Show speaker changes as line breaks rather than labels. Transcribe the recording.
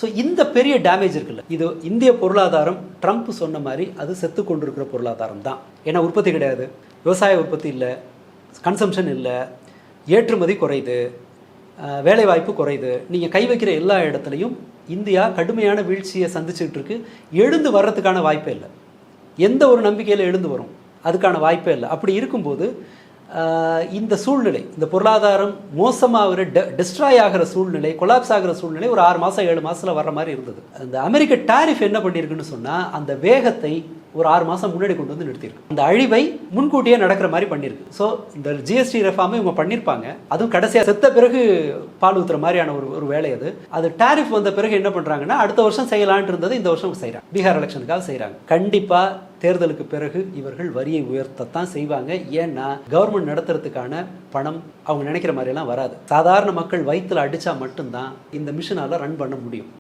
So இந்த பெரிய damage இருக்குல்ல, இது இந்திய பொருளாதாரம் ட்ரம்ப் சொன்ன மாதிரி அது செத்து கொண்டிருக்கிற பொருளாதாரம் தான். ஏன்னா உற்பத்தி கிடையாது, விவசாய உற்பத்தி இல்லை, கன்சம்ஷன் இல்லை, ஏற்றுமதி குறையுது, வேலைவாய்ப்பு குறையுது. நீங்கள் கை வைக்கிற எல்லா இடத்துலையும் இந்தியா கடுமையான வீழ்ச்சியை சந்திச்சுக்கிட்டு இருக்கு. எழுந்து வர்றதுக்கான வாய்ப்பே இல்லை. எந்த ஒரு நம்பிக்கையில் எழுந்து வரும் அதுக்கான வாய்ப்பே இல்லை. அப்படி இருக்கும்போது இந்த சூழ்நிலை, இந்த பொருளாதாரம் மோசமாக டிஸ்ட்ராய் ஆகிற சூழ்நிலை, கொலாப்ஸ் ஆகிற சூழ்நிலை ஒரு 6 மாதம் 7 மாதத்தில் வர்ற மாதிரி இருந்தது. அந்த அமெரிக்க டாரிஃப் என்ன பண்ணியிருக்குன்னு சொன்னால் அந்த வேகத்தை ஒரு 6 மாதம் முன்னாடி கொண்டு வந்து நிறுத்தியிருக்கு. அந்த அழிவை முன்கூட்டியே நடக்கிற மாதிரி பண்ணியிருக்கு. ஸோ இந்த ஜிஎஸ்டி ரெஃபார்மை இவங்க பண்ணியிருப்பாங்க. அதுவும் கடைசியாக செத்த பிறகு பால் ஊற்றுற மாதிரியான ஒரு வேலை அது. அது டாரிஃப் வந்த பிறகு என்ன பண்ணுறாங்கன்னா அடுத்த வருஷம் செய்யலான்ட்டு இருந்தது, இந்த வருஷம் செய்கிறாங்க. பீகார் எலெக்ஷனுக்காக செய்கிறாங்க. கண்டிப்பாக தேர்தலுக்கு பிறகு இவர்கள் வரியை உயர்த்தத்தான் செய்வாங்க. ஏன்னா கவர்மெண்ட் நடத்துறதுக்கான பணம் அவங்க நினைக்கிற மாதிரியெல்லாம் வராது. சாதாரண மக்கள் வயிற்றுல அடித்தா மட்டும்தான் இந்த மிஷினால் ரன் பண்ண முடியும்.